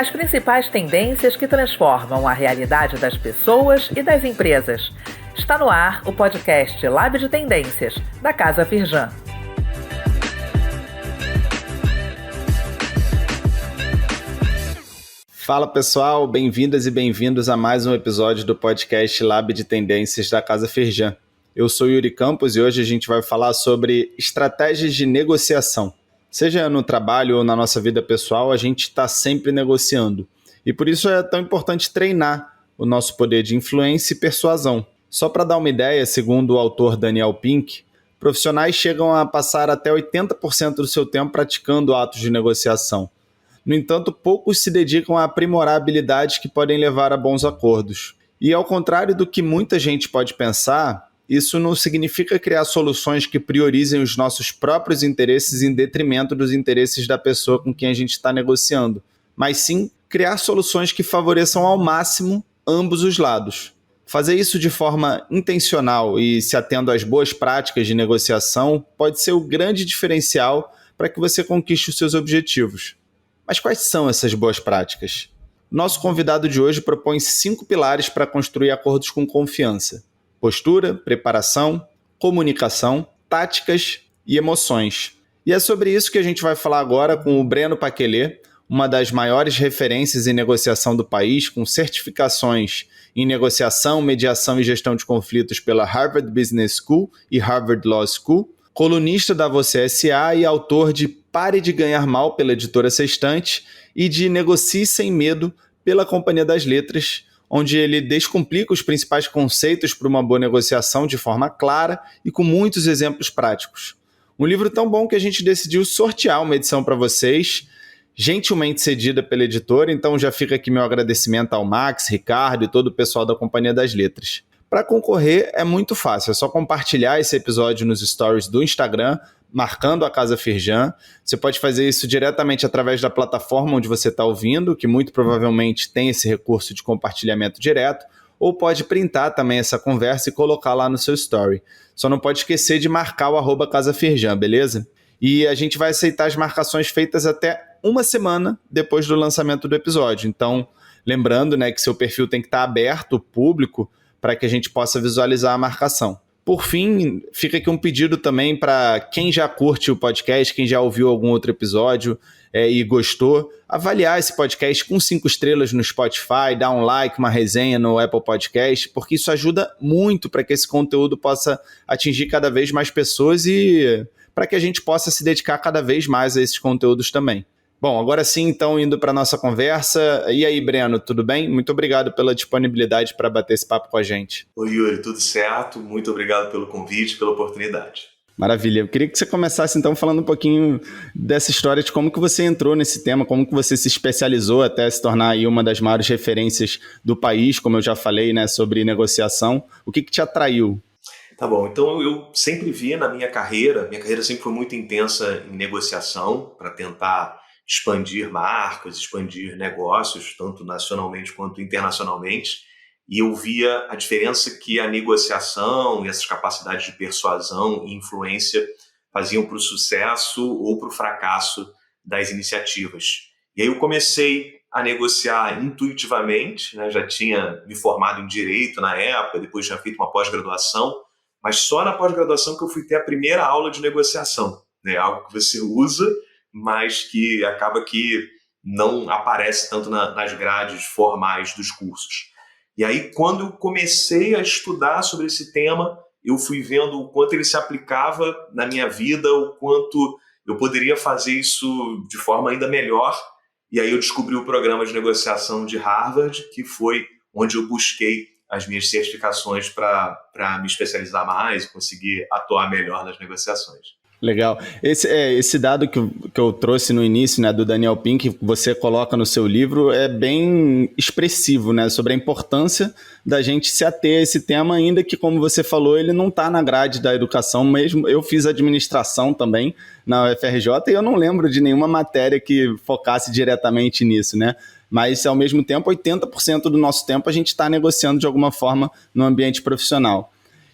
As principais tendências que transformam a realidade das pessoas e das empresas. Está no ar o podcast Lab de Tendências, da Casa Firjan. Fala pessoal, bem-vindas e bem-vindos a mais um episódio do podcast Lab de Tendências da Casa Firjan. Eu sou Yuri Campos e hoje a gente vai falar sobre estratégias de negociação. Seja no trabalho ou na nossa vida pessoal, a gente está sempre negociando. E por isso é tão importante treinar o nosso poder de influência e persuasão. Só para dar uma ideia, segundo o autor Daniel Pink, profissionais chegam a passar até 80% do seu tempo praticando atos de negociação. No entanto, poucos se dedicam a aprimorar habilidades que podem levar a bons acordos. E ao contrário do que muita gente pode pensar, isso não significa criar soluções que priorizem os nossos próprios interesses em detrimento dos interesses da pessoa com quem a gente está negociando, mas sim criar soluções que favoreçam ao máximo ambos os lados. Fazer isso de forma intencional e se atendo às boas práticas de negociação pode ser o grande diferencial para que você conquiste os seus objetivos. Mas quais são essas boas práticas? Nosso convidado de hoje propõe 5 pilares para construir acordos com confiança: postura, preparação, comunicação, táticas e emoções. E é sobre isso que a gente vai falar agora com o Breno Paquelê, uma das maiores referências em negociação do país, com certificações em negociação, mediação e gestão de conflitos pela Harvard Business School e Harvard Law School, colunista da Você S.A. e autor de Pare de Ganhar Mal pela editora Sextante e de Negocie Sem Medo pela Companhia das Letras, onde ele descomplica os principais conceitos para uma boa negociação de forma clara e com muitos exemplos práticos. Um livro tão bom que a gente decidiu sortear uma edição para vocês, gentilmente cedida pela editora, então já fica aqui meu agradecimento ao Max, Ricardo e todo o pessoal da Companhia das Letras. Para concorrer é muito fácil, é só compartilhar esse episódio nos stories do Instagram, marcando a Casa Firjan. Você pode fazer isso diretamente através da plataforma onde você está ouvindo, que muito provavelmente tem esse recurso de compartilhamento direto, ou pode printar também essa conversa e colocar lá no seu story. Só não pode esquecer de marcar o @Casa Firjan, beleza? E a gente vai aceitar as marcações feitas até uma semana depois do lançamento do episódio. Então, lembrando, né, que seu perfil tem que estar aberto, público, para que a gente possa visualizar a marcação. Por fim, fica aqui um pedido também para quem já curte o podcast, quem já ouviu algum outro episódio e gostou, avaliar esse podcast com 5 estrelas no Spotify, dar um like, uma resenha no Apple Podcast, porque isso ajuda muito para que esse conteúdo possa atingir cada vez mais pessoas e para que a gente possa se dedicar cada vez mais a esses conteúdos também. Bom, agora sim, então, indo para a nossa conversa. E aí, Breno, tudo bem? Muito obrigado pela disponibilidade para bater esse papo com a gente. Oi, Yuri, tudo certo? Muito obrigado pelo convite, pela oportunidade. Maravilha. Eu queria que você começasse, então, falando um pouquinho dessa história de como que você entrou nesse tema, como que você se especializou até se tornar aí uma das maiores referências do país, como eu já falei, né, sobre negociação. O que te atraiu? Tá bom, então eu sempre vi na minha carreira sempre foi muito intensa em negociação, para tentar expandir marcas, expandir negócios, tanto nacionalmente quanto internacionalmente, e eu via a diferença que a negociação e essas capacidades de persuasão e influência faziam para o sucesso ou para o fracasso das iniciativas. E aí eu comecei a negociar intuitivamente, né? Já tinha me formado em Direito na época, depois tinha feito uma pós-graduação, mas só na pós-graduação que eu fui ter a primeira aula de negociação, né? Algo que você usa, mas que acaba que não aparece tanto nas grades formais dos cursos. E aí, quando eu comecei a estudar sobre esse tema, eu fui vendo o quanto ele se aplicava na minha vida, o quanto eu poderia fazer isso de forma ainda melhor. E aí eu descobri o programa de negociação de Harvard, que foi onde eu busquei as minhas certificações para me especializar mais e conseguir atuar melhor nas negociações. Legal. Esse dado que eu trouxe no início, né, do Daniel Pink, que você coloca no seu livro, é bem expressivo, né, sobre a importância da gente se ater a esse tema, ainda que, como você falou, ele não está na grade da educação mesmo. Eu fiz administração também na UFRJ e eu não lembro de nenhuma matéria que focasse diretamente nisso, né? Mas, ao mesmo tempo, 80% do nosso tempo a gente está negociando de alguma forma no ambiente profissional.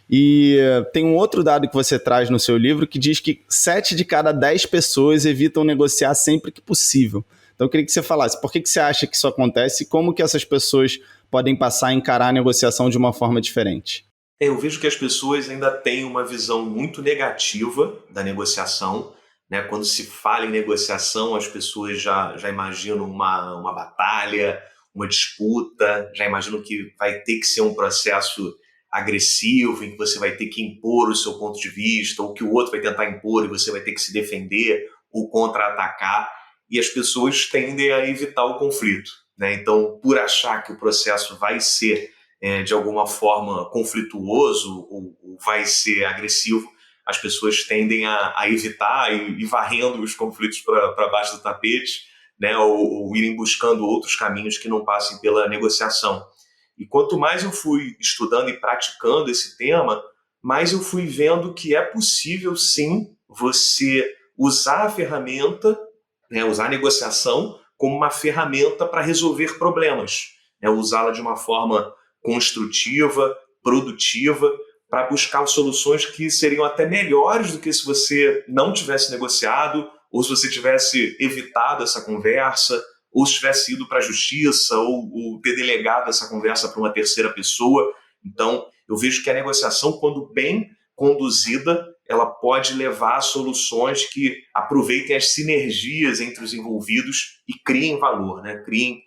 E tem um outro dado que você traz no seu livro que diz que 7 de cada 10 pessoas evitam negociar sempre que possível. Então eu queria que você falasse por que você acha que isso acontece e como que essas pessoas podem passar a encarar a negociação de uma forma diferente. Eu vejo que as pessoas ainda têm uma visão muito negativa da negociação, né? Quando se fala em negociação, as pessoas já imaginam uma batalha, uma disputa, já imaginam que vai ter que ser um processo agressivo, em que você vai ter que impor o seu ponto de vista, ou que o outro vai tentar impor e você vai ter que se defender ou contra-atacar, e as pessoas tendem a evitar o conflito, né? Então, por achar que o processo vai ser de alguma forma conflituoso ou vai ser agressivo, as pessoas tendem a evitar e varrendo os conflitos para baixo do tapete, né? Ou irem buscando outros caminhos que não passem pela negociação. E quanto mais eu fui estudando e praticando esse tema, mais eu fui vendo que é possível, sim, você usar a ferramenta, né, usar a negociação como uma ferramenta para resolver problemas, né, usá-la de uma forma construtiva, produtiva, para buscar soluções que seriam até melhores do que se você não tivesse negociado, ou se você tivesse evitado essa conversa, ou se tivesse ido para a justiça, ou ter delegado essa conversa para uma terceira pessoa. Então, eu vejo que a negociação, quando bem conduzida, ela pode levar a soluções que aproveitem as sinergias entre os envolvidos e criem valor, né? Criem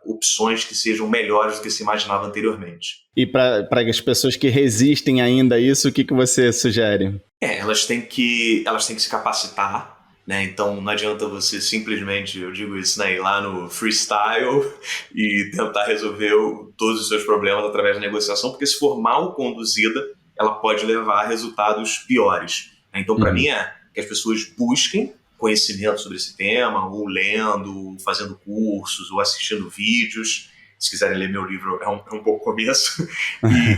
opções que sejam melhores do que se imaginava anteriormente. E para as pessoas que resistem ainda a isso, o que você sugere? Elas têm que se capacitar, né? Então não adianta você simplesmente, eu digo isso, né, ir lá no freestyle e tentar resolver todos os seus problemas através da negociação, porque se for mal conduzida, ela pode levar a resultados piores. Então, para mim, que as pessoas busquem conhecimento sobre esse tema, ou lendo, fazendo cursos, ou assistindo vídeos. Se quiserem ler meu livro, é um bom começo.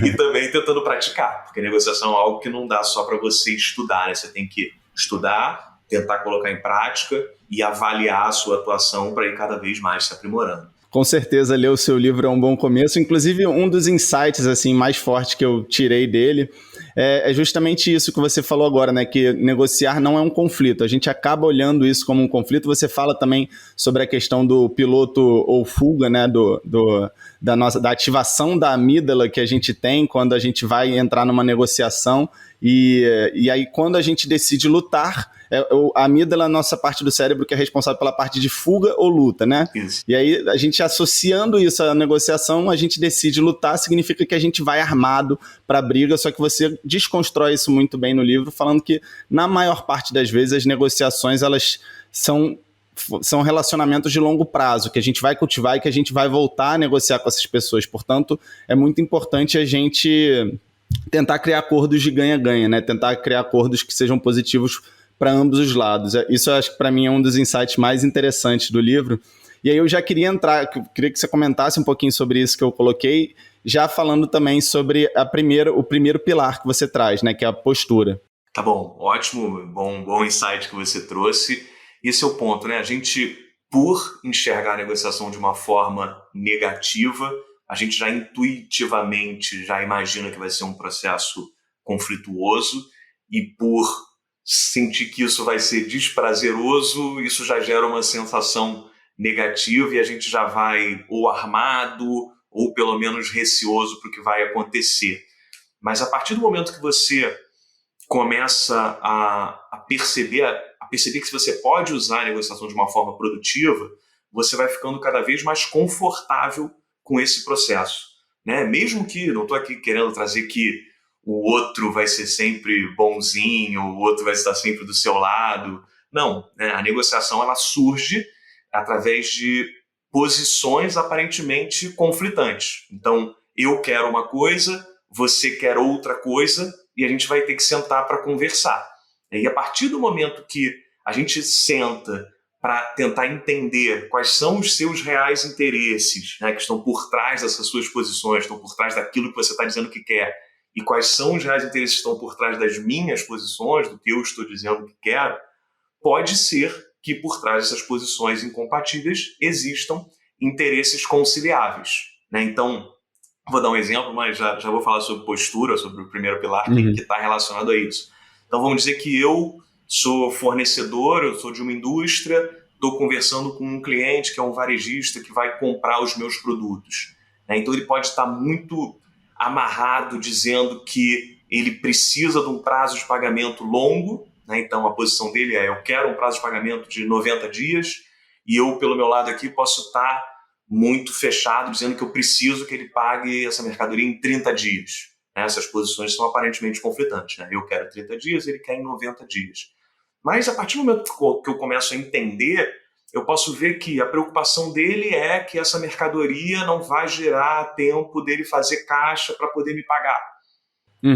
E também tentando praticar, porque negociação é algo que não dá só para você estudar, né? Você tem que estudar, tentar colocar em prática e avaliar a sua atuação para ir cada vez mais se aprimorando. Com certeza, ler o seu livro é um bom começo. Inclusive, um dos insights assim, mais fortes que eu tirei dele é justamente isso que você falou agora, né? Que negociar não é um conflito. A gente acaba olhando isso como um conflito. Você fala também sobre a questão do piloto ou fuga, né? Da ativação da amígdala que a gente tem quando a gente vai entrar numa negociação. E aí, quando a gente decide lutar, a amígdala é a nossa parte do cérebro que é responsável pela parte de fuga ou luta, né? Isso. E aí, a gente associando isso à negociação, a gente decide lutar, significa que a gente vai armado para a briga, só que você desconstrói isso muito bem no livro, falando que, na maior parte das vezes, as negociações, elas são relacionamentos de longo prazo, que a gente vai cultivar e que a gente vai voltar a negociar com essas pessoas. Portanto, é muito importante a gente tentar criar acordos de ganha-ganha, né? Tentar criar acordos que sejam positivos para ambos os lados. Isso eu acho que para mim é um dos insights mais interessantes do livro. E aí eu já queria queria que você comentasse um pouquinho sobre isso que eu coloquei, já falando também sobre o primeiro pilar que você traz, né, que é a postura. Tá bom, ótimo, bom insight que você trouxe. Esse é o ponto, né? A gente, por enxergar a negociação de uma forma negativa, a gente já intuitivamente já imagina que vai ser um processo conflituoso, e por sentir que isso vai ser desprazeroso, isso já gera uma sensação negativa e a gente já vai ou armado ou pelo menos receoso para o que vai acontecer. Mas a partir do momento que você começa a perceber que se você pode usar a negociação de uma forma produtiva, você vai ficando cada vez mais confortável com esse processo, né? Mesmo que, não estou aqui querendo trazer que o outro vai ser sempre bonzinho, o outro vai estar sempre do seu lado. Não, né? A negociação ela surge através de posições aparentemente conflitantes. Então, eu quero uma coisa, você quer outra coisa, e a gente vai ter que sentar para conversar. E a partir do momento que a gente senta para tentar entender quais são os seus reais interesses, né, que estão por trás dessas suas posições, estão por trás daquilo que você está dizendo que quer, e quais são os reais interesses que estão por trás das minhas posições, do que eu estou dizendo que quero, pode ser que por trás dessas posições incompatíveis existam interesses conciliáveis, né? Então, vou dar um exemplo, mas já vou falar sobre postura, sobre o primeiro pilar que está relacionado a isso. Então, vamos dizer que eu sou fornecedor, eu sou de uma indústria, estou conversando com um cliente que é um varejista que vai comprar os meus produtos. Né? Então ele pode estar muito amarrado dizendo que ele precisa de um prazo de pagamento longo, né? Então a posição dele é: eu quero um prazo de pagamento de 90 dias, e eu, pelo meu lado aqui, posso estar muito fechado dizendo que eu preciso que ele pague essa mercadoria em 30 dias. Né? Essas posições são aparentemente conflitantes. Né? Eu quero 30 dias, ele quer em 90 dias. Mas a partir do momento que eu começo a entender, eu posso ver que a preocupação dele é que essa mercadoria não vai gerar tempo dele fazer caixa para poder me pagar.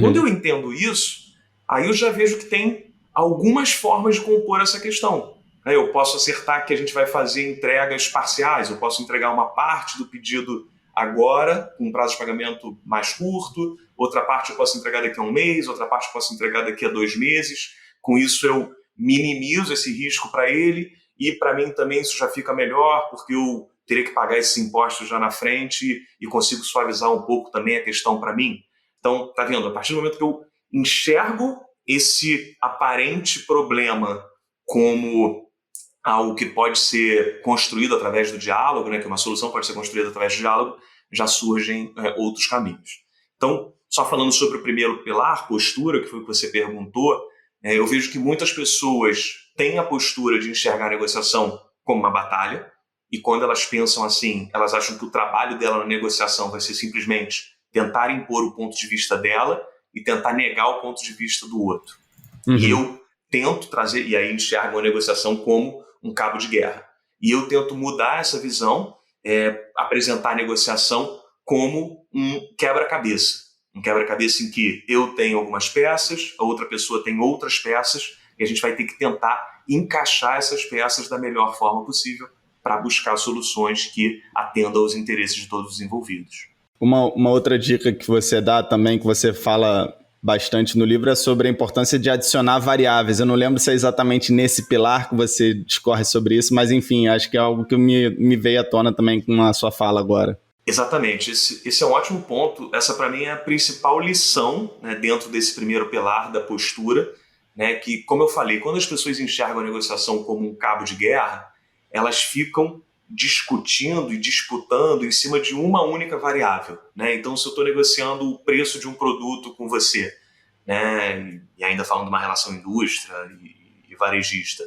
Quando eu entendo isso, aí eu já vejo que tem algumas formas de compor essa questão. Eu posso acertar que a gente vai fazer entregas parciais, eu posso entregar uma parte do pedido agora, com um prazo de pagamento mais curto, outra parte eu posso entregar daqui a um mês, outra parte eu posso entregar daqui a 2 meses. Com isso eu minimizo esse risco para ele, e para mim também isso já fica melhor, porque eu teria que pagar esses impostos já na frente e consigo suavizar um pouco também a questão para mim. Então, tá vendo? A partir do momento que eu enxergo esse aparente problema como algo que pode ser construído através do diálogo, né, que uma solução pode ser construída através do diálogo, já surgem outros caminhos. Então, só falando sobre o primeiro pilar, postura, que foi o que você perguntou, eu vejo que muitas pessoas têm a postura de enxergar a negociação como uma batalha, e quando elas pensam assim, elas acham que o trabalho dela na negociação vai ser simplesmente tentar impor o ponto de vista dela e tentar negar o ponto de vista do outro. E eu tento trazer, e aí enxergo a negociação como um cabo de guerra. E eu tento mudar essa visão, apresentar a negociação como um quebra-cabeça. Um quebra-cabeça em que eu tenho algumas peças, a outra pessoa tem outras peças, e a gente vai ter que tentar encaixar essas peças da melhor forma possível para buscar soluções que atendam aos interesses de todos os envolvidos. Uma outra dica que você dá também, que você fala bastante no livro, é sobre a importância de adicionar variáveis. Eu não lembro se é exatamente nesse pilar que você discorre sobre isso, mas enfim, acho que é algo que me veio à tona também com a sua fala agora. Exatamente, esse é um ótimo ponto. Essa para mim é a principal lição, né, dentro desse primeiro pilar da postura, né, que, como eu falei, quando as pessoas enxergam a negociação como um cabo de guerra, elas ficam discutindo e disputando em cima de uma única variável. Né? Então, se eu estou negociando o preço de um produto com você, né, e ainda falando de uma relação indústria e varejista,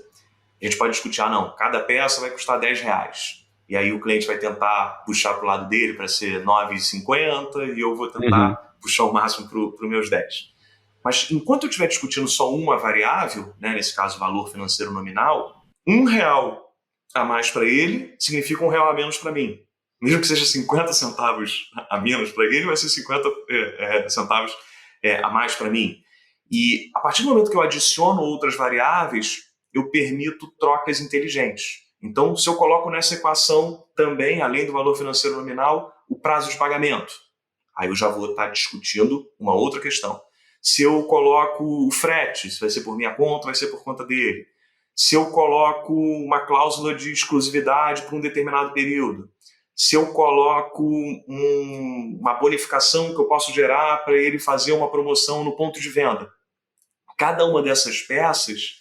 a gente pode discutir, não, cada peça vai custar R$10. E aí o cliente vai tentar puxar para o lado dele para ser R$9,50 e eu vou tentar puxar o máximo para os meus 10. Mas enquanto eu estiver discutindo só uma variável, né, nesse caso valor financeiro nominal, R$1 a mais para ele significa R$1 a menos para mim. Mesmo que seja 50 centavos a menos para ele, vai ser 50 centavos a mais para mim. E a partir do momento que eu adiciono outras variáveis, eu permito trocas inteligentes. Então, se eu coloco nessa equação também, além do valor financeiro nominal, o prazo de pagamento, aí eu já vou estar discutindo uma outra questão. Se eu coloco o frete, se vai ser por minha conta, vai ser por conta dele. Se eu coloco uma cláusula de exclusividade por um determinado período. Se eu coloco uma bonificação que eu posso gerar para ele fazer uma promoção no ponto de venda. Cada uma dessas peças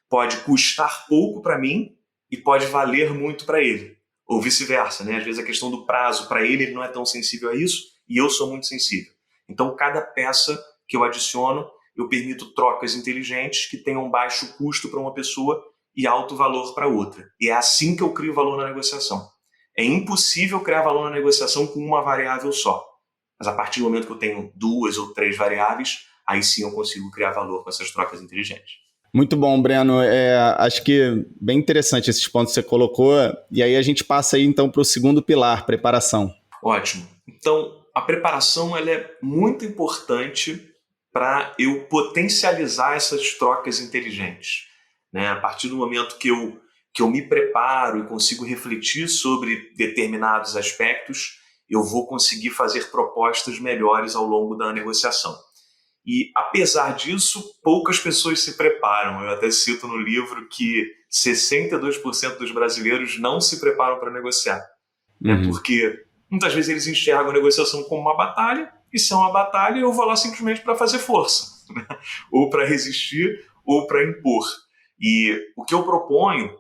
pode custar pouco para mim e pode valer muito para ele. Ou vice-versa, né? Às vezes a questão do prazo, para ele não é tão sensível a isso e eu sou muito sensível. Então, cada peça que eu adiciono, eu permito trocas inteligentes que tenham baixo custo para uma pessoa e alto valor para outra. E é assim que eu crio valor na negociação. É impossível criar valor na negociação com uma variável só. Mas a partir do momento que eu tenho 2 ou 3 variáveis, aí sim eu consigo criar valor com essas trocas inteligentes. Muito bom, Breno. Acho que bem interessante esses pontos que você colocou. E aí a gente passa aí então para o segundo pilar, preparação. Ótimo. Então, a preparação ela é muito importante para eu potencializar essas trocas inteligentes. Né? A partir do momento que eu me preparo e consigo refletir sobre determinados aspectos, eu vou conseguir fazer propostas melhores ao longo da negociação. E, apesar disso, poucas pessoas se preparam. Eu até cito no livro que 62% dos brasileiros não se preparam para negociar. Porque muitas vezes eles enxergam a negociação como uma batalha, e se é uma batalha, eu vou lá simplesmente para fazer força, né? Ou para resistir, ou para impor. E o que eu proponho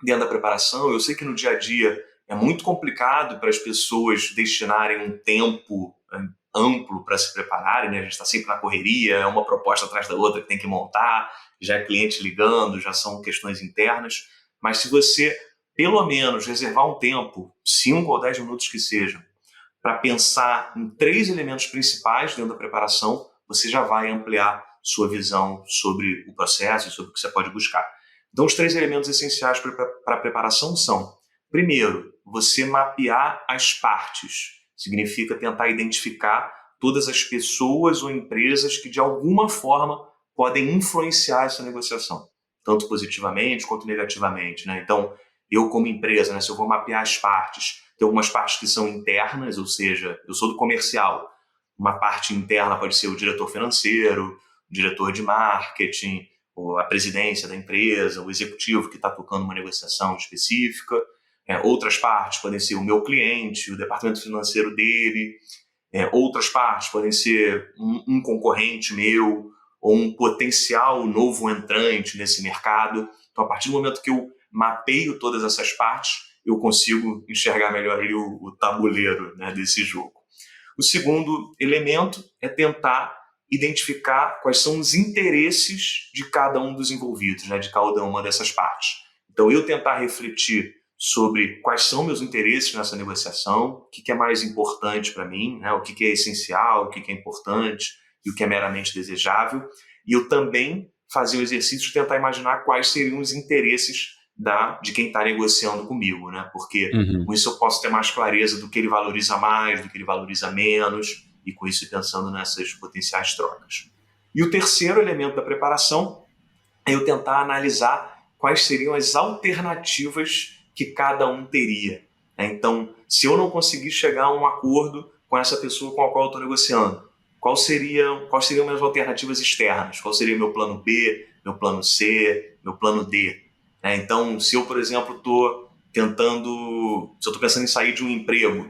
dentro da preparação. Eu sei que no dia a dia é muito complicado para as pessoas destinarem um tempo amplo para se prepararem, né? A gente está sempre na correria, é uma proposta atrás da outra que tem que montar, já é cliente ligando, já são questões internas, mas se você, pelo menos, reservar um tempo, 5 ou 10 minutos que sejam, para pensar em 3 elementos principais dentro da preparação, você já vai ampliar sua visão sobre o processo e sobre o que você pode buscar. Então, os 3 elementos essenciais para a preparação são, primeiro, você mapear as partes. Significa tentar identificar todas as pessoas ou empresas que, de alguma forma, podem influenciar essa negociação, tanto positivamente quanto negativamente, né? Então, eu como empresa, né, se eu vou mapear as partes, tem algumas partes que são internas, ou seja, eu sou do comercial. Uma parte interna pode ser o diretor financeiro, o diretor de marketing, ou a presidência da empresa, o executivo que está tocando uma negociação específica. Outras partes podem ser o meu cliente, o departamento financeiro dele. Outras partes podem ser um concorrente meu ou um potencial novo entrante nesse mercado. Então, a partir do momento que eu mapeio todas essas partes, eu consigo enxergar melhor ali o tabuleiro, né, desse jogo. O segundo elemento é tentar identificar quais são os interesses de cada um dos envolvidos, né, de cada uma dessas partes. Então, eu tentar refletir sobre quais são meus interesses nessa negociação, o que é mais importante para mim, né, o que é essencial, o que é importante e o que é meramente desejável. E eu também fazer o exercício de tentar imaginar quais seriam os interesses de quem está negociando comigo, né? Porque com isso eu posso ter mais clareza do que ele valoriza mais, do que ele valoriza menos, e com isso ir pensando nessas potenciais trocas. E o terceiro elemento da preparação é eu tentar analisar quais seriam as alternativas que cada um teria. Então, se eu não conseguir chegar a um acordo com essa pessoa com a qual eu estou negociando, quais seriam minhas alternativas externas? Qual seria meu plano B, meu plano C, meu plano D? Então, se eu, por exemplo, estou pensando em sair de um emprego,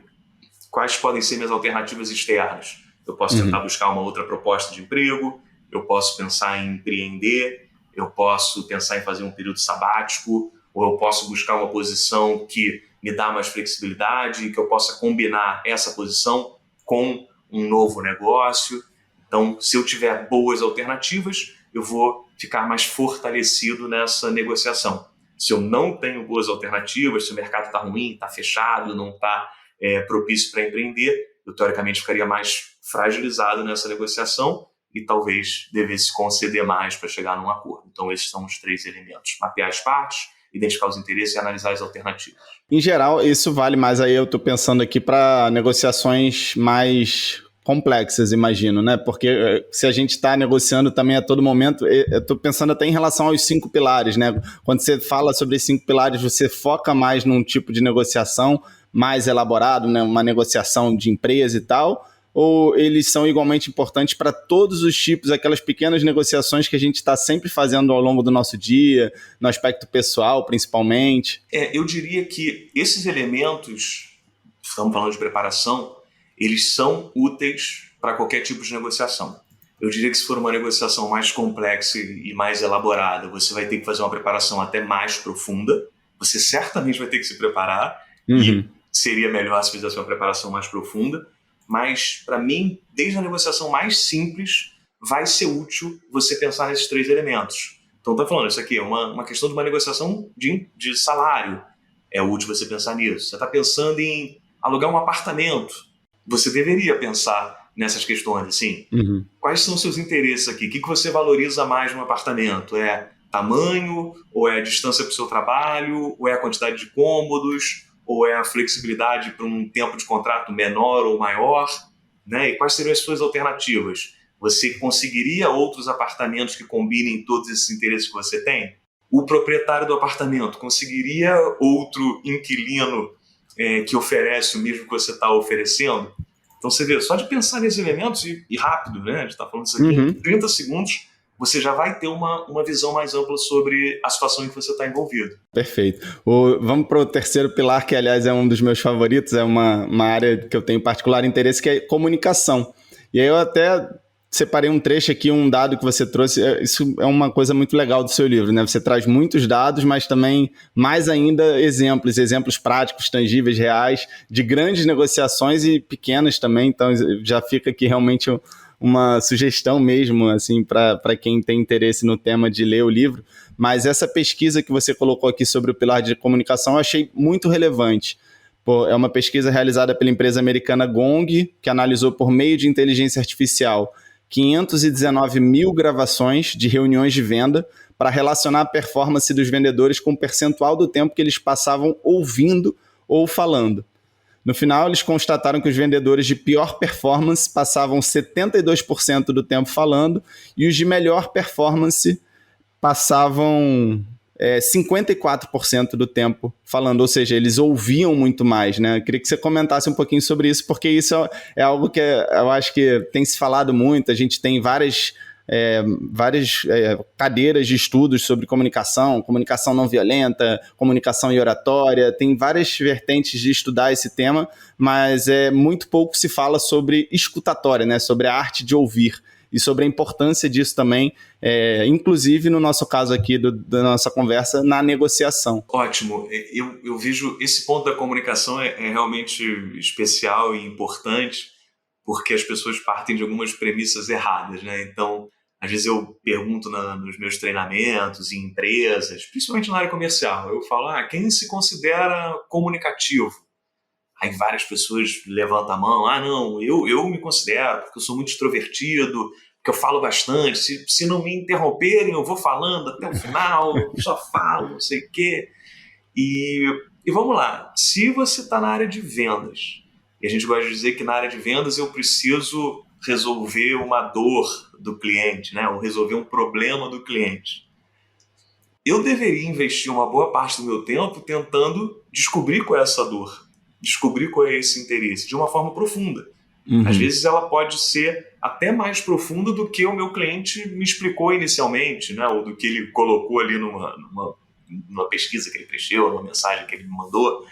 quais podem ser minhas alternativas externas? Eu posso tentar buscar uma outra proposta de emprego, eu posso pensar em empreender, eu posso pensar em fazer um período sabático, ou eu posso buscar uma posição que me dá mais flexibilidade e que eu possa combinar essa posição com um novo negócio. Então, se eu tiver boas alternativas, eu vou ficar mais fortalecido nessa negociação. Se eu não tenho boas alternativas, se o mercado está ruim, está fechado, não está propício para empreender, eu teoricamente ficaria mais fragilizado nessa negociação e talvez devesse conceder mais para chegar num acordo. Então, esses são os 3 elementos. Mapear as partes, identificar os interesses e analisar as alternativas. Em geral, isso vale mais, aí eu estou pensando aqui para negociações mais complexas, imagino, né? Porque se a gente está negociando também a todo momento, eu estou pensando até em relação aos 5 pilares, né? Quando você fala sobre os 5 pilares, você foca mais num tipo de negociação mais elaborado, né? Uma negociação de empresa e tal, ou eles são igualmente importantes para todos os tipos, aquelas pequenas negociações que a gente está sempre fazendo ao longo do nosso dia, no aspecto pessoal, principalmente? Eu diria que esses elementos, estamos falando de preparação, eles são úteis para qualquer tipo de negociação. Eu diria que se for uma negociação mais complexa e mais elaborada, você vai ter que fazer uma preparação até mais profunda, você certamente vai ter que se preparar, e seria melhor se fizesse uma preparação mais profunda, mas, para mim, desde a negociação mais simples, vai ser útil você pensar nesses 3 elementos. Então, estou falando, isso aqui é uma questão de uma negociação de salário. É útil você pensar nisso. Você está pensando em alugar um apartamento. Você deveria pensar nessas questões, assim. Quais são os seus interesses aqui? O que você valoriza mais no apartamento? É tamanho? Ou é a distância para o seu trabalho? Ou é a quantidade de cômodos? Ou é a flexibilidade para um tempo de contrato menor ou maior, né? E quais seriam as suas alternativas? Você conseguiria outros apartamentos que combinem todos esses interesses que você tem? O proprietário do apartamento conseguiria outro inquilino que oferece o mesmo que você está oferecendo? Então você vê, só de pensar nesses elementos, e rápido, né? A gente está falando isso aqui em 30 segundos, você já vai ter uma visão mais ampla sobre a situação em que você está envolvido. Perfeito. Vamos para o terceiro pilar, que, aliás, é um dos meus favoritos, é uma área que eu tenho particular interesse, que é comunicação. E aí eu até separei um trecho aqui, um dado que você trouxe. Isso é uma coisa muito legal do seu livro, né? Você traz muitos dados, mas também, mais ainda, exemplos práticos, tangíveis, reais, de grandes negociações e pequenas também. Então, já fica aqui realmente uma sugestão mesmo, assim, para quem tem interesse no tema de ler o livro. Mas essa pesquisa que você colocou aqui sobre o pilar de comunicação, eu achei muito relevante. É uma pesquisa realizada pela empresa americana Gong, que analisou por meio de inteligência artificial 519 mil gravações de reuniões de venda para relacionar a performance dos vendedores com o percentual do tempo que eles passavam ouvindo ou falando. No final, eles constataram que os vendedores de pior performance passavam 72% do tempo falando e os de melhor performance passavam 54% do tempo falando, ou seja, eles ouviam muito mais, né? Eu queria que você comentasse um pouquinho sobre isso, porque isso é algo que eu acho que tem se falado muito. A gente tem várias cadeiras de estudos sobre comunicação não violenta, comunicação e oratória, tem várias vertentes de estudar esse tema, mas muito pouco se fala sobre escutatória, né? Sobre a arte de ouvir. E sobre a importância disso também, inclusive no nosso caso aqui da nossa conversa, na negociação. Ótimo. Eu vejo esse ponto da comunicação é realmente especial e importante, porque as pessoas partem de algumas premissas erradas, né? Então, às vezes eu pergunto nos meus treinamentos em empresas, principalmente na área comercial, eu falo, quem se considera comunicativo? Aí várias pessoas levantam a mão, não, eu me considero, porque eu sou muito extrovertido, porque eu falo bastante, se não me interromperem, eu vou falando até o final, só falo, não sei o quê. E vamos lá, se você está na área de vendas, e a gente gosta de dizer que na área de vendas eu preciso resolver uma dor do cliente, né? Ou resolver um problema do cliente. Eu deveria investir uma boa parte do meu tempo tentando descobrir qual é essa dor, descobrir qual é esse interesse, de uma forma profunda. Uhum. Às vezes ela pode ser até mais profunda do que o meu cliente me explicou inicialmente, né? Ou do que ele colocou ali numa pesquisa que ele preencheu, numa mensagem que ele me mandou.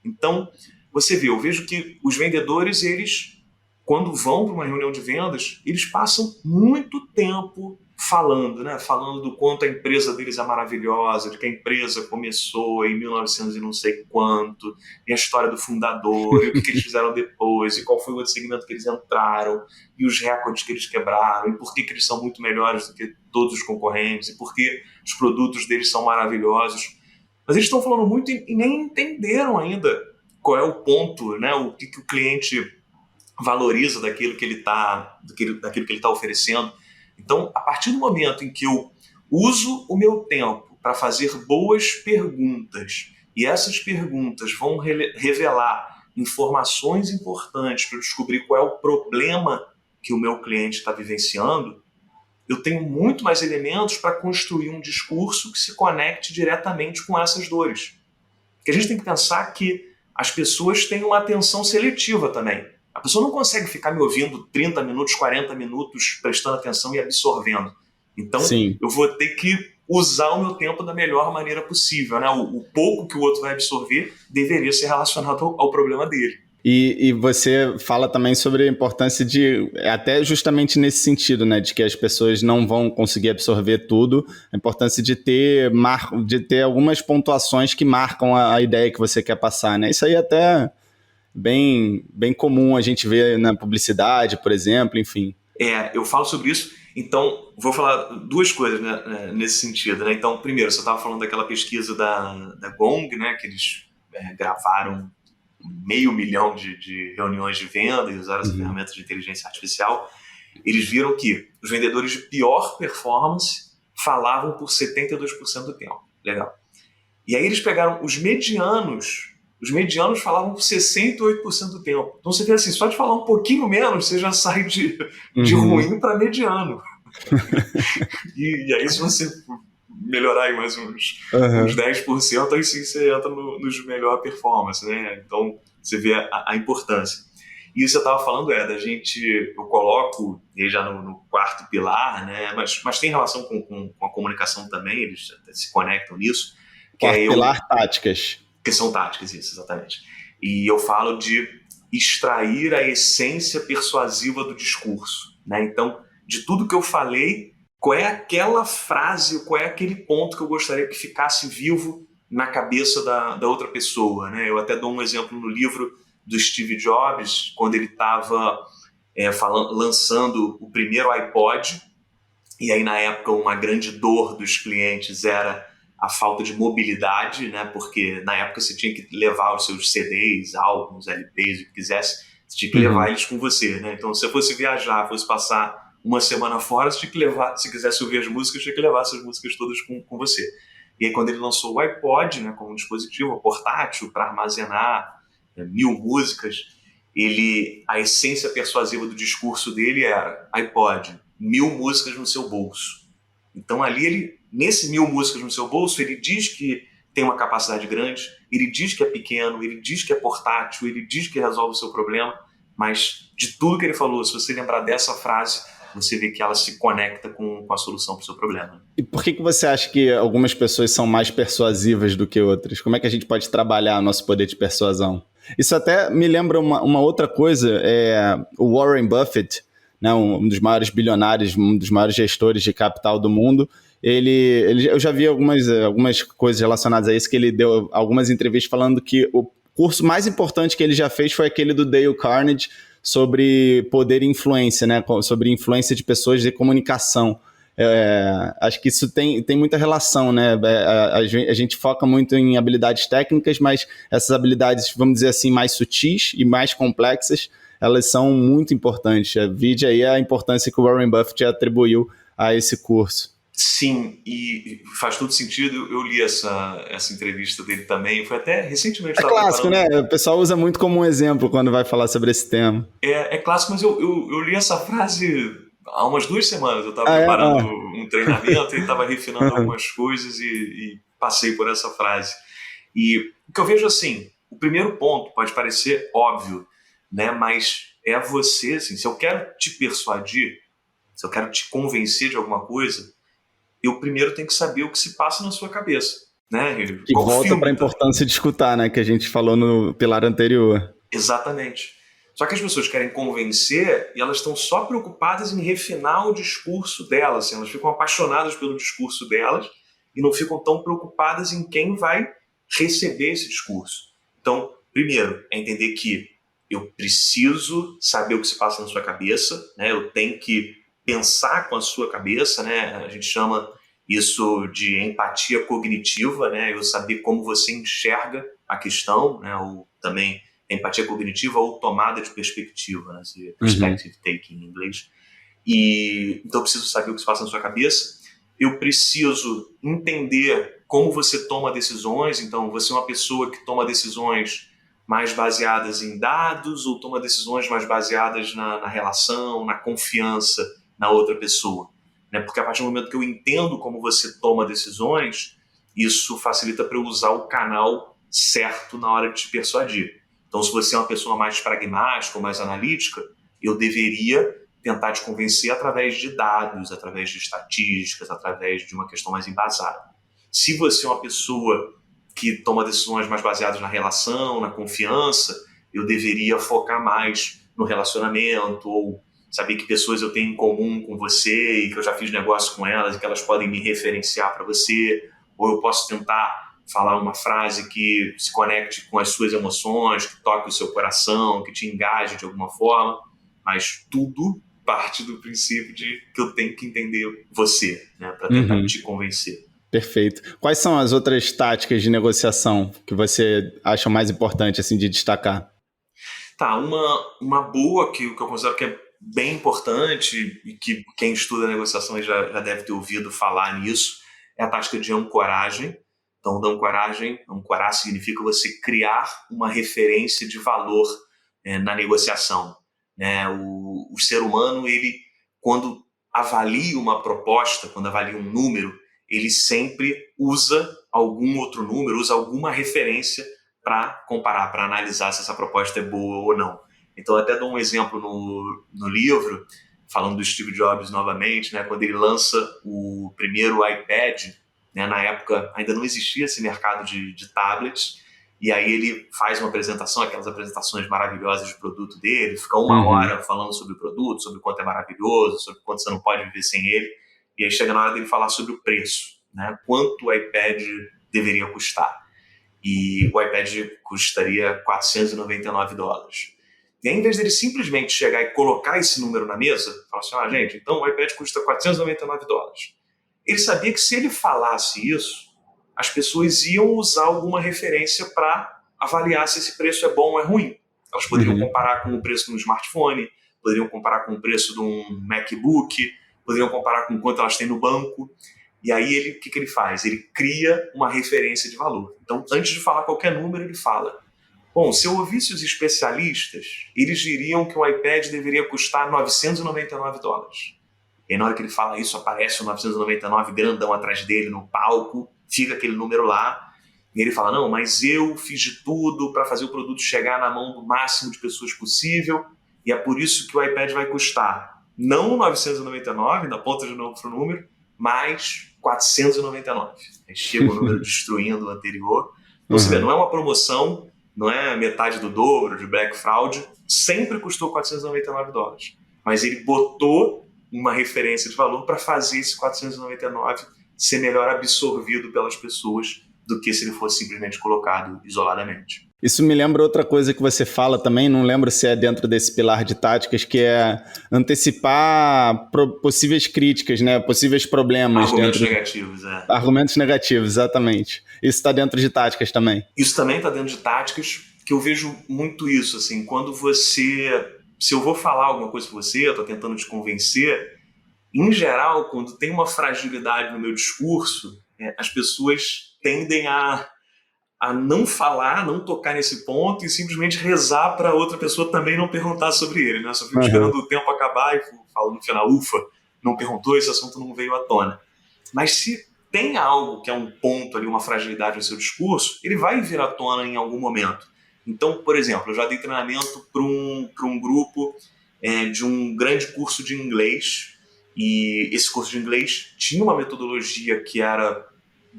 Então, você vê, eu vejo que os vendedores, eles, quando vão para uma reunião de vendas, eles passam muito tempo falando, né? Falando do quanto a empresa deles é maravilhosa, de que a empresa começou em 1900 e não sei quanto, e a história do fundador, e o que eles fizeram depois, e qual foi o outro segmento que eles entraram, e os recordes que eles quebraram, e por que eles são muito melhores do que todos os concorrentes, e por que os produtos deles são maravilhosos. Mas eles estão falando muito e nem entenderam ainda qual é o ponto, né? O que o cliente valoriza daquilo que ele está oferecendo. Então, a partir do momento em que eu uso o meu tempo para fazer boas perguntas e essas perguntas vão revelar informações importantes para descobrir qual é o problema que o meu cliente está vivenciando, eu tenho muito mais elementos para construir um discurso que se conecte diretamente com essas dores. Porque a gente tem que pensar que as pessoas têm uma atenção seletiva também. A pessoa não consegue ficar me ouvindo 30 minutos, 40 minutos, prestando atenção e absorvendo. Então, Sim. Eu vou ter que usar o meu tempo da melhor maneira possível, né? O pouco que o outro vai absorver deveria ser relacionado ao problema dele. E você fala também sobre a importância de, até justamente nesse sentido, né, de que as pessoas não vão conseguir absorver tudo, a importância de ter algumas pontuações que marcam a ideia que você quer passar, né? Isso aí até bem comum a gente ver na publicidade, por exemplo, enfim. Eu falo sobre isso, então vou falar duas coisas, né, nesse sentido, né? Então, primeiro, você estava falando daquela pesquisa da Gong, né, que eles gravaram 500 mil de reuniões de venda e usaram essa ferramenta de inteligência artificial. Eles viram que os vendedores de pior performance falavam por 72% do tempo. Legal. E aí eles pegaram os medianos falavam por 68% do tempo. Então você vê assim, só de falar um pouquinho menos, você já sai de ruim para mediano. e aí se você melhorar aí mais uns 10%, aí sim você entra nos melhor performance, né? Então você vê a importância. E isso eu estava falando eu coloco aí já no quarto pilar, né? Mas tem relação com a comunicação também, eles se conectam nisso. Quarto pilar, táticas. Que são táticas, isso, exatamente. E eu falo de extrair a essência persuasiva do discurso, né? Então, de tudo que eu falei, qual é aquela frase, qual é aquele ponto que eu gostaria que ficasse vivo na cabeça da outra pessoa, né? Eu até dou um exemplo no livro do Steve Jobs, quando ele estava lançando o primeiro iPod, e aí na época uma grande dor dos clientes era a falta de mobilidade, né? Porque na época você tinha que levar os seus CDs, álbuns, LPs, o que quisesse, você tinha que levar eles com você, né? Então se você fosse viajar, fosse passar uma semana fora, você tinha que levar, se quisesse ouvir as músicas, tinha que levar essas músicas todas com você. E aí quando ele lançou o iPod, né, como um dispositivo portátil para armazenar 1000 músicas, a essência persuasiva do discurso dele era iPod, 1000 músicas no seu bolso. Então ali, nesse 1000 músicas no seu bolso, ele diz que tem uma capacidade grande, ele diz que é pequeno, ele diz que é portátil, ele diz que resolve o seu problema, mas de tudo que ele falou, se você lembrar dessa frase, você vê que ela se conecta com a solução para o seu problema. E por que você acha que algumas pessoas são mais persuasivas do que outras? Como é que a gente pode trabalhar nosso poder de persuasão? Isso até me lembra uma outra coisa, o Warren Buffett, né, um dos maiores bilionários, um dos maiores gestores de capital do mundo. Eu já vi algumas coisas relacionadas a isso, que ele deu algumas entrevistas falando que o curso mais importante que ele já fez foi aquele do Dale Carnegie sobre poder e influência, né, sobre influência de pessoas de comunicação. Acho que isso tem muita relação, né? A gente foca muito em habilidades técnicas, mas essas habilidades, vamos dizer assim, mais sutis e mais complexas, elas são muito importantes. Vide aí a importância que o Warren Buffett atribuiu a esse curso. Sim, e faz todo sentido. Eu li essa entrevista dele também, foi até recentemente. É clássico, né? O pessoal usa muito como um exemplo quando vai falar sobre esse tema. É clássico, mas eu li essa frase há umas 2 semanas. Eu estava preparando um treinamento e estava refinando algumas coisas e passei por essa frase. E o que eu vejo assim, o primeiro ponto pode parecer óbvio, né? Mas é você, assim, se eu quero te persuadir, se eu quero te convencer de alguma coisa, eu primeiro tenho que saber o que se passa na sua cabeça, né? Que volta para a importância de escutar, né? Que a gente falou no pilar anterior. Exatamente. Só que as pessoas querem convencer e elas estão só preocupadas em refinar o discurso delas. Assim, elas ficam apaixonadas pelo discurso delas e não ficam tão preocupadas em quem vai receber esse discurso. Então, primeiro, é entender que eu preciso saber o que se passa na sua cabeça, né? Eu tenho que pensar com a sua cabeça, né? A gente chama isso de empatia cognitiva, né? Eu saber como você enxerga a questão, né? Ou também empatia cognitiva ou tomada de perspectiva, né? Perspective taking em inglês. Então eu preciso saber o que se passa na sua cabeça. Eu preciso entender como você toma decisões. Então, você é uma pessoa que toma decisões mais baseadas em dados ou toma decisões mais baseadas na relação, na confiança na outra pessoa, né? Porque a partir do momento que eu entendo como você toma decisões, isso facilita para eu usar o canal certo na hora de te persuadir. Então, se você é uma pessoa mais pragmática ou mais analítica, eu deveria tentar te convencer através de dados, através de estatísticas, através de uma questão mais embasada. Se você é uma pessoa que toma decisões mais baseadas na relação, na confiança, eu deveria focar mais no relacionamento ou saber que pessoas eu tenho em comum com você e que eu já fiz negócio com elas e que elas podem me referenciar para você, ou eu posso tentar falar uma frase que se conecte com as suas emoções, que toque o seu coração, que te engaje de alguma forma, mas tudo parte do princípio de que eu tenho que entender você, né, para tentar te convencer. Perfeito. Quais são as outras táticas de negociação que você acha mais importante assim, de destacar? Tá, uma boa que eu considero que é bem importante e que quem estuda negociação já deve ter ouvido falar nisso, é a tática de ancoragem. Então, ancorar significa você criar uma referência de valor na negociação, né? O ser humano, ele, quando avalia uma proposta, quando avalia um número, ele sempre usa algum outro número, usa alguma referência para comparar, para analisar se essa proposta é boa ou não. Então, eu até dou um exemplo no livro, falando do Steve Jobs novamente, né, quando ele lança o primeiro iPad, né, na época ainda não existia esse mercado de tablets, e aí ele faz uma apresentação, aquelas apresentações maravilhosas de produto dele, fica uma hora falando sobre o produto, sobre o quanto é maravilhoso, sobre o quanto você não pode viver sem ele, e aí chega na hora dele falar sobre o preço, né? Quanto o iPad deveria custar. E o iPad custaria $499. E aí, em vez dele simplesmente chegar e colocar esse número na mesa, falar assim, gente, então o iPad custa $499. Ele sabia que se ele falasse isso, as pessoas iam usar alguma referência para avaliar se esse preço é bom ou é ruim. Elas poderiam comparar com o preço de um smartphone, poderiam comparar com o preço de um MacBook, poderiam comparar com quanto elas têm no banco. E aí, o que ele faz? Ele cria uma referência de valor. Então, antes de falar qualquer número, ele fala, bom, se eu ouvisse os especialistas, eles diriam que o iPad deveria custar $999. E aí, na hora que ele fala isso, aparece o 999 grandão atrás dele no palco, fica aquele número lá, e ele fala, não, mas eu fiz de tudo para fazer o produto chegar na mão do máximo de pessoas possível, e é por isso que o iPad vai custar não 999, na ponta de novo para o número, mas 499. Aí chega o número destruindo o anterior. Então, você vê, não é uma promoção, não é metade do dobro de Black Fraud, sempre custou $499. Mas ele botou uma referência de valor para fazer esse 499 ser melhor absorvido pelas pessoas do que se ele fosse simplesmente colocado isoladamente. Isso me lembra outra coisa que você fala também, não lembro se é dentro desse pilar de táticas, que é antecipar possíveis críticas, né? Possíveis problemas. Argumentos negativos, é. Argumentos negativos, exatamente. Isso está dentro de táticas também. Isso também está dentro de táticas, que eu vejo muito isso, assim, quando você... Se eu vou falar alguma coisa para você, eu estou tentando te convencer, em geral, quando tem uma fragilidade no meu discurso, as pessoas tendem a não falar, não tocar nesse ponto e simplesmente rezar para outra pessoa também não perguntar sobre ele, né? Só fico esperando o tempo acabar e falo no final, ufa, não perguntou, esse assunto não veio à tona. Mas se tem algo que é um ponto ali, uma fragilidade no seu discurso, ele vai vir à tona em algum momento. Então, por exemplo, eu já dei treinamento para um grupo de um grande curso de inglês, e esse curso de inglês tinha uma metodologia que era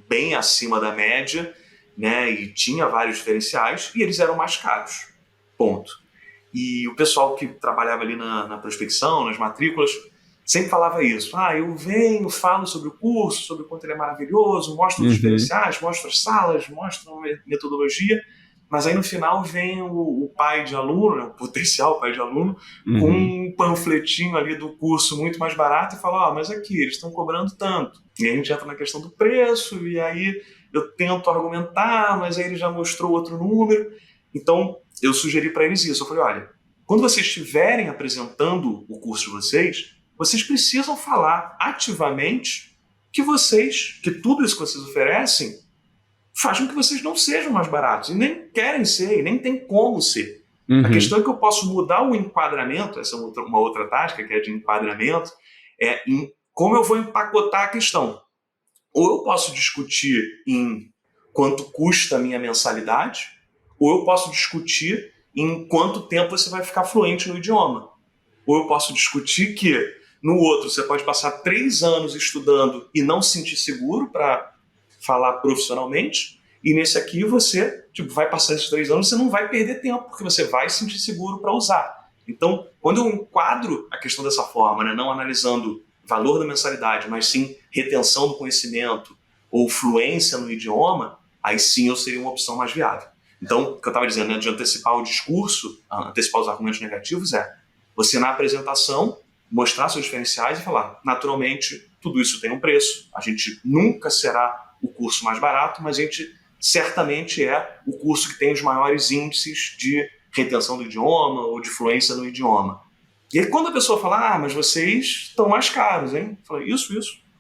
bem acima da média, né, e tinha vários diferenciais, e eles eram mais caros, ponto. E o pessoal que trabalhava ali na prospecção, nas matrículas, sempre falava isso. Eu venho, falo sobre o curso, sobre o quanto ele é maravilhoso, mostro os diferenciais, mostro as salas, mostro a metodologia, mas aí no final vem o pai de aluno, né, o potencial pai de aluno, com um panfletinho ali do curso muito mais barato e fala, mas aqui, eles estão cobrando tanto. E aí a gente entra na questão do preço, e aí eu tento argumentar, mas aí ele já mostrou outro número. Então, eu sugeri para eles isso. Eu falei, olha, quando vocês estiverem apresentando o curso de vocês precisam falar ativamente que tudo isso que vocês oferecem faz com que vocês não sejam mais baratos, e nem querem ser, e nem tem como ser. A questão é que eu posso mudar o enquadramento, essa é uma outra tática, que é de enquadramento, em como eu vou empacotar a questão. Ou eu posso discutir em quanto custa a minha mensalidade, ou eu posso discutir em quanto tempo você vai ficar fluente no idioma. Ou eu posso discutir que no outro você pode passar 3 anos estudando e não se sentir seguro para falar profissionalmente, e nesse aqui você vai passar esses 3 anos, você não vai perder tempo, porque você vai se sentir seguro para usar. Então, quando eu enquadro a questão dessa forma, né, não analisando valor da mensalidade, mas sim retenção do conhecimento ou fluência no idioma, aí sim eu seria uma opção mais viável. Então, o que eu estava dizendo, né, de antecipar o discurso, antecipar os argumentos negativos, você na apresentação mostrar seus diferenciais e falar, naturalmente, tudo isso tem um preço, a gente nunca será o curso mais barato, mas a gente certamente é o curso que tem os maiores índices de retenção do idioma ou de fluência no idioma. E aí quando a pessoa fala, mas vocês estão mais caros, hein? Eu falo, isso,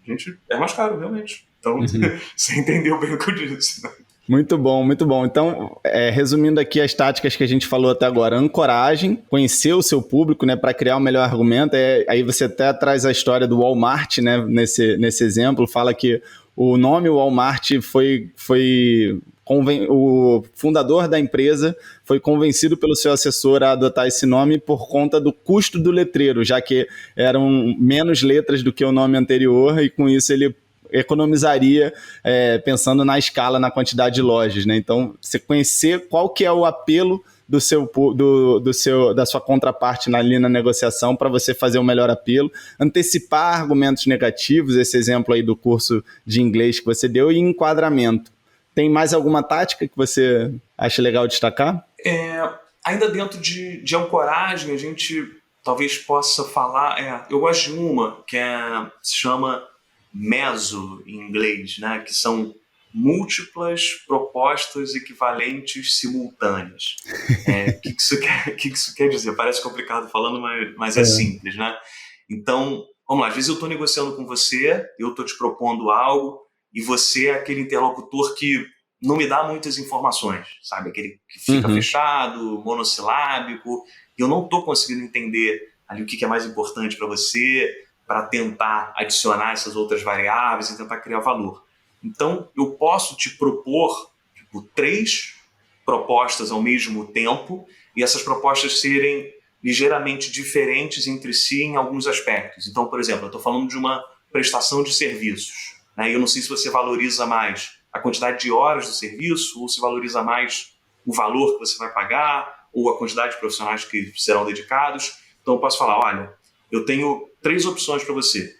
a gente é mais caro, realmente. Então, você entendeu bem o que eu disse, né? Muito bom, muito bom. Então, resumindo aqui as táticas que a gente falou até agora, ancoragem, conhecer o seu público, né, para criar o melhor argumento. Aí você até traz a história do Walmart, né, nesse exemplo, fala que o nome Walmart o fundador da empresa foi convencido pelo seu assessor a adotar esse nome por conta do custo do letreiro, já que eram menos letras do que o nome anterior, e com isso ele economizaria pensando na escala, na quantidade de lojas, né? Então, você conhecer qual que é o apelo da sua contraparte ali na negociação para você fazer o melhor apelo, antecipar argumentos negativos, esse exemplo aí do curso de inglês que você deu, e enquadramento. Tem mais alguma tática que você acha legal destacar? Ainda dentro de ancoragem, a gente talvez possa falar... eu gosto de uma que se chama meso em inglês, né? Que são múltiplas propostas equivalentes simultâneas. O que isso quer dizer? Parece complicado falando, mas é simples, né? Então, vamos lá, às vezes eu estou negociando com você, eu estou te propondo algo, e você é aquele interlocutor que não me dá muitas informações, sabe? Aquele que fica fechado, monossilábico, e eu não estou conseguindo entender ali o que é mais importante para você, para tentar adicionar essas outras variáveis e tentar criar valor. Então, eu posso te propor 3 propostas ao mesmo tempo, e essas propostas serem ligeiramente diferentes entre si em alguns aspectos. Então, por exemplo, eu estou falando de uma prestação de serviços, né? Eu não sei se você valoriza mais a quantidade de horas do serviço, ou se valoriza mais o valor que você vai pagar, ou a quantidade de profissionais que serão dedicados. Então, eu posso falar, olha, eu tenho 3 opções para você.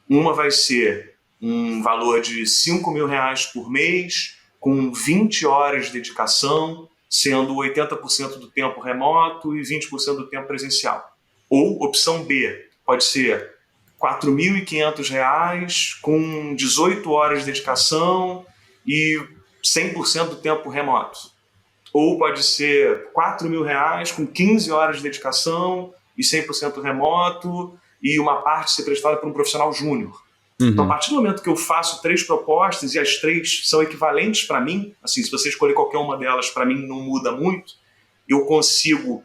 Uma vai ser um valor de R$5.000 por mês, com 20 horas de dedicação, sendo 80% do tempo remoto e 20% do tempo presencial. Ou, opção B, pode ser R$4.500 com 18 horas de dedicação e 100% do tempo remoto. Ou pode ser R$4.000 com 15 horas de dedicação e 100% remoto e uma parte ser prestada por um profissional júnior. Então, a partir do momento que eu faço 3 propostas e as 3 são equivalentes para mim, assim, se você escolher qualquer uma delas, para mim não muda muito, eu consigo,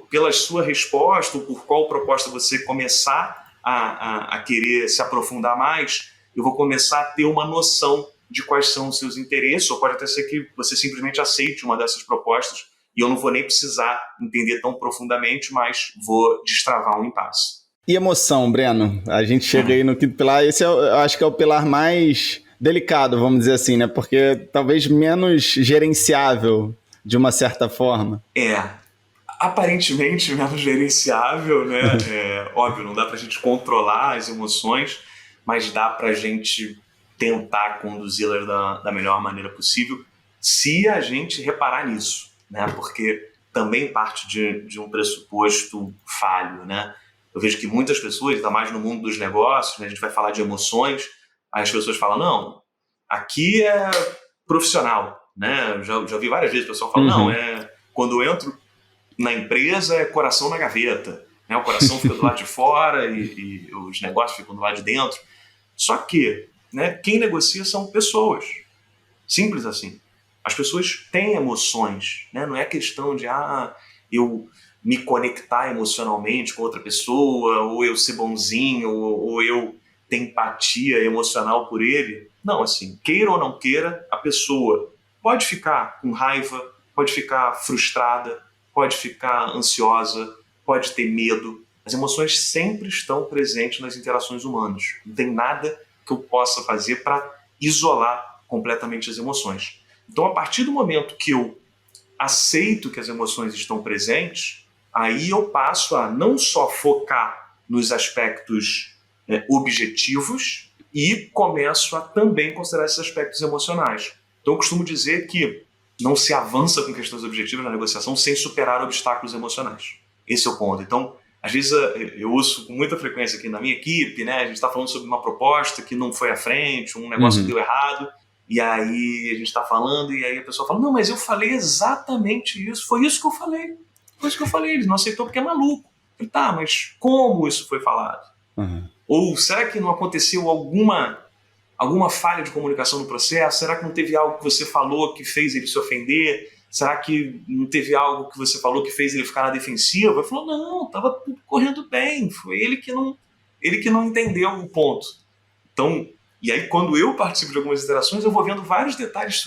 pela sua resposta, ou por qual proposta você começar a querer se aprofundar mais, eu vou começar a ter uma noção de quais são os seus interesses, ou pode até ser que você simplesmente aceite uma dessas propostas e eu não vou nem precisar entender tão profundamente, mas vou destravar um impasse. E emoção, Breno? A gente chega aí no quinto pilar. Esse eu acho que é o pilar mais delicado, vamos dizer assim, né? Porque talvez menos gerenciável, de uma certa forma. Aparentemente menos gerenciável, né? Óbvio, não dá pra gente controlar as emoções, mas dá pra gente tentar conduzi-las da melhor maneira possível, se a gente reparar nisso, né? Porque também parte de um pressuposto falho, né? Eu vejo que muitas pessoas, ainda mais no mundo dos negócios, né, a gente vai falar de emoções, aí as pessoas falam, não, aqui é profissional, né? Já vi várias vezes o pessoal falar, não, quando eu entro na empresa é coração na gaveta, né? O coração fica do lado de fora e os negócios ficam do lado de dentro. Só que, né, quem negocia são pessoas, simples assim. As pessoas têm emoções, né? Não é questão de, eu me conectar emocionalmente com outra pessoa, ou eu ser bonzinho, ou eu ter empatia emocional por ele. Não, assim, queira ou não queira, a pessoa pode ficar com raiva, pode ficar frustrada, pode ficar ansiosa, pode ter medo. As emoções sempre estão presentes nas interações humanas. Não tem nada que eu possa fazer para isolar completamente as emoções. Então, a partir do momento que eu aceito que as emoções estão presentes, aí eu passo a não só focar nos aspectos objetivos e começo a também considerar esses aspectos emocionais. Então eu costumo dizer que não se avança com questões objetivas na negociação sem superar obstáculos emocionais. Esse é o ponto. Então, às vezes eu ouço com muita frequência aqui na minha equipe, né, a gente está falando sobre uma proposta que não foi à frente, um negócio que deu errado, e aí a gente está falando e aí a pessoa fala, não, mas eu falei exatamente isso, foi isso que eu falei. Foi isso que eu falei, ele não aceitou porque é maluco. Eu falei, tá, mas como isso foi falado? Ou será que não aconteceu alguma falha de comunicação no processo? Será que não teve algo que você falou que fez ele se ofender? Será que não teve algo que você falou que fez ele ficar na defensiva? Ele falou, não, estava tudo correndo bem, foi ele que não entendeu o ponto. Então, e aí quando eu participo de algumas interações, eu vou vendo vários detalhes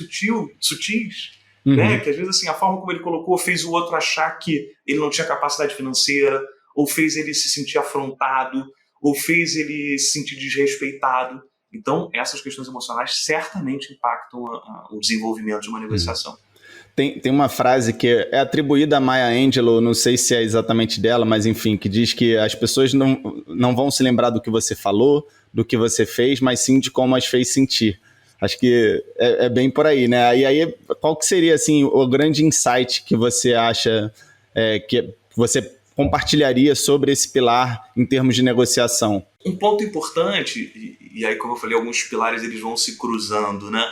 sutis, né? Que às vezes assim, a forma como ele colocou fez o outro achar que ele não tinha capacidade financeira, ou fez ele se sentir afrontado, ou fez ele se sentir desrespeitado. Então, essas questões emocionais certamente impactam o desenvolvimento de uma negociação. Tem uma frase que é atribuída a Maya Angelou, não sei se é exatamente dela, mas enfim, que diz que as pessoas não vão se lembrar do que você falou, do que você fez, mas sim de como as fez sentir. Acho que é bem por aí, né? E aí, qual que seria assim, o grande insight que você acha que você compartilharia sobre esse pilar em termos de negociação? Um ponto importante, e aí como eu falei, alguns pilares eles vão se cruzando, né?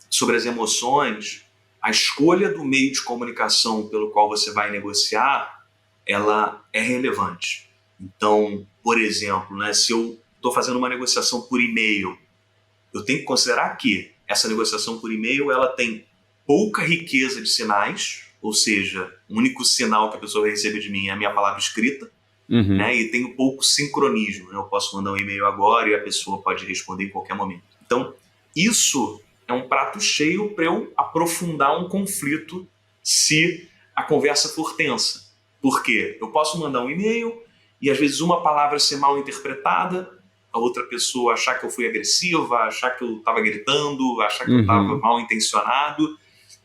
Sobre as emoções, a escolha do meio de comunicação pelo qual você vai negociar, ela é relevante. Então, por exemplo, né, se eu estou fazendo uma negociação por e-mail, eu tenho que considerar que essa negociação por e-mail ela tem pouca riqueza de sinais, ou seja, o único sinal que a pessoa vai receber de mim é a minha palavra escrita, né, e tenho pouco sincronismo. Né? Eu posso mandar um e-mail agora e a pessoa pode responder em qualquer momento. Então, isso é um prato cheio para eu aprofundar um conflito se a conversa for tensa. Por quê? Eu posso mandar um e-mail e às vezes uma palavra ser mal interpretada, a outra pessoa achar que eu fui agressiva, achar que eu estava gritando, achar que eu estava mal intencionado,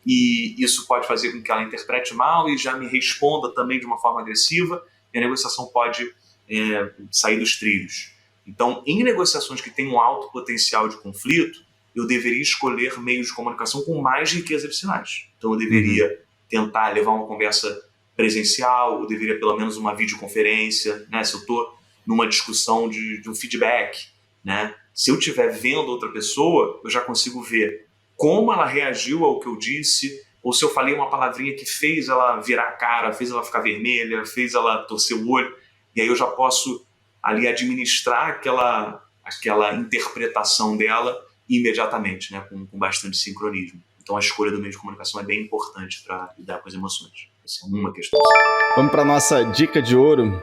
e isso pode fazer com que ela interprete mal e já me responda também de uma forma agressiva, e a negociação pode sair dos trilhos. Então, em negociações que têm um alto potencial de conflito, eu deveria escolher meios de comunicação com mais riqueza de sinais. Então, eu deveria tentar levar uma conversa presencial, eu deveria pelo menos uma videoconferência, né? Se eu estou numa discussão de um feedback, né? Se eu estiver vendo outra pessoa, eu já consigo ver como ela reagiu ao que eu disse, ou se eu falei uma palavrinha que fez ela virar a cara, fez ela ficar vermelha, fez ela torcer o olho, e aí eu já posso ali administrar aquela interpretação dela imediatamente, né? Com bastante sincronismo. Então a escolha do meio de comunicação é bem importante para lidar com as emoções. Essa é uma questão. Vamos para a nossa dica de ouro.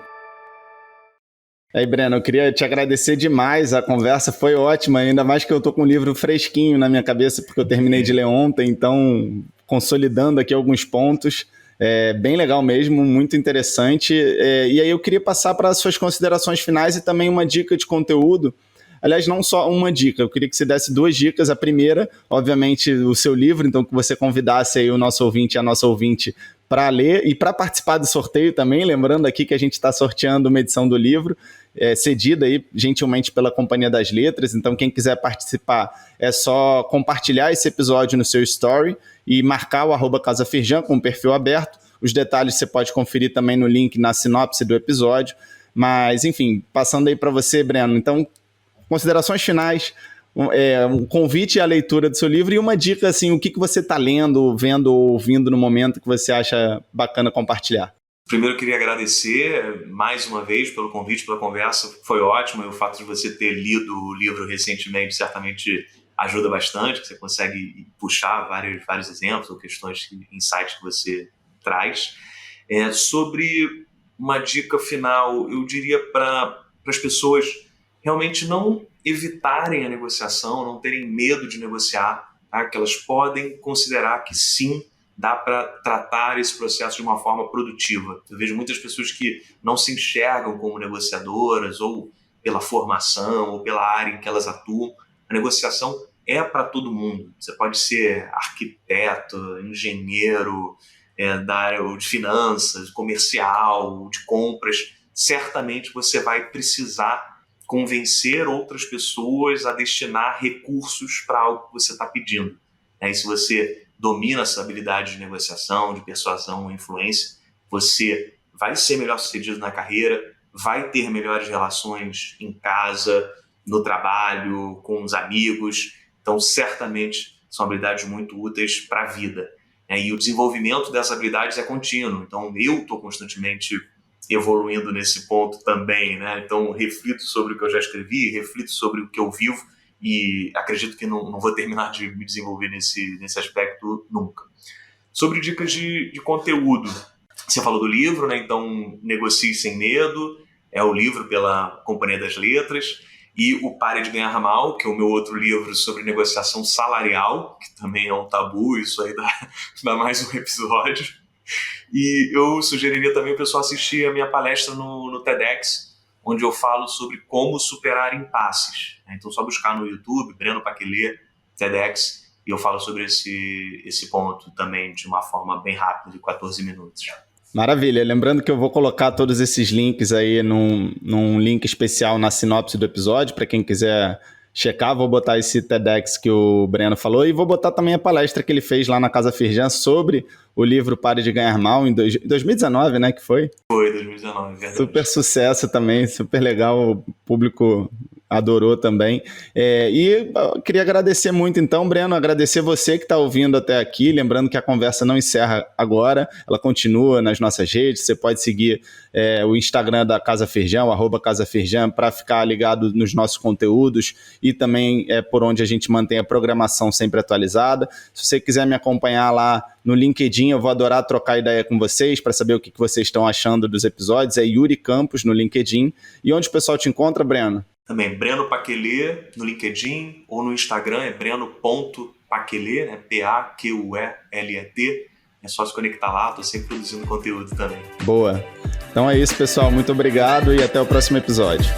Aí, Breno, eu queria te agradecer demais, a conversa foi ótima, ainda mais que eu tô com um livro fresquinho na minha cabeça, porque eu terminei de ler ontem, então consolidando aqui alguns pontos, bem legal mesmo, muito interessante, e aí eu queria passar para as suas considerações finais e também uma dica de conteúdo. Aliás, não só uma dica, eu queria que você desse 2 dicas. A primeira, obviamente, o seu livro, então que você convidasse aí o nosso ouvinte e a nossa ouvinte para ler e para participar do sorteio também, lembrando aqui que a gente está sorteando uma edição do livro, cedida aí gentilmente pela Companhia das Letras, então quem quiser participar é só compartilhar esse episódio no seu story e marcar o @CasaFirjan com o perfil aberto. Os detalhes você pode conferir também no link na sinopse do episódio, mas enfim, passando aí para você, Breno, então considerações finais, um convite à leitura do seu livro e uma dica, assim, o que você está lendo, vendo ou ouvindo no momento que você acha bacana compartilhar. Primeiro, eu queria agradecer mais uma vez pelo convite, pela conversa, foi ótimo, e o fato de você ter lido o livro recentemente certamente ajuda bastante, que você consegue puxar vários exemplos ou questões, insights que você traz. Sobre uma dica final, eu diria para as pessoas realmente não evitarem a negociação, não terem medo de negociar, tá? Que elas podem considerar que sim, dá para tratar esse processo de uma forma produtiva. Eu vejo muitas pessoas que não se enxergam como negociadoras, ou pela formação, ou pela área em que elas atuam. A negociação é para todo mundo. Você pode ser arquiteto, engenheiro, da área de finanças, comercial, de compras. Certamente você vai precisar convencer outras pessoas a destinar recursos para algo que você está pedindo. E se você domina essa habilidade de negociação, de persuasão, influência, você vai ser melhor sucedido na carreira, vai ter melhores relações em casa, no trabalho, com os amigos. Então, certamente, são habilidades muito úteis para a vida. E o desenvolvimento dessas habilidades é contínuo. Então, eu estou constantemente evoluindo nesse ponto também, né? Então, reflito sobre o que eu já escrevi, reflito sobre o que eu vivo e acredito que não vou terminar de me desenvolver nesse aspecto nunca. Sobre dicas de conteúdo, você falou do livro, né? Então, Negocie Sem Medo, é o livro pela Companhia das Letras, e o Pare de Ganhar Mal, que é o meu outro livro sobre negociação salarial, que também é um tabu, isso aí dá mais um episódio. E eu sugeriria também o pessoal assistir a minha palestra no TEDx, onde eu falo sobre como superar impasses. Então, só buscar no YouTube, Breno Paquelê, TEDx, e eu falo sobre esse ponto também de uma forma bem rápida, de 14 minutos. Maravilha. Lembrando que eu vou colocar todos esses links aí num link especial na sinopse do episódio, para quem quiser checar. Vou botar esse TEDx que o Breno falou e vou botar também a palestra que ele fez lá na Casa Firjan sobre o livro Pare de Ganhar Mal, em 2019, né, que foi? Foi, 2019, verdade. Super sucesso também, super legal, o público adorou também. E eu queria agradecer muito então, Breno, agradecer você que está ouvindo até aqui, lembrando que a conversa não encerra agora, ela continua nas nossas redes, você pode seguir o Instagram da Casa Firjan, @CasaFirjan, para ficar ligado nos nossos conteúdos e também por onde a gente mantém a programação sempre atualizada. Se você quiser me acompanhar lá no LinkedIn, eu vou adorar trocar ideia com vocês para saber o que vocês estão achando dos episódios, é Yuri Campos no LinkedIn. E onde o pessoal te encontra, Breno? Também Breno Paquelê no LinkedIn ou no Instagram, é breno.paquelê, né? P-A-Q-U-E-L-E-T. É só se conectar lá, estou sempre produzindo conteúdo também. Boa. Então é isso, pessoal. Muito obrigado e até o próximo episódio.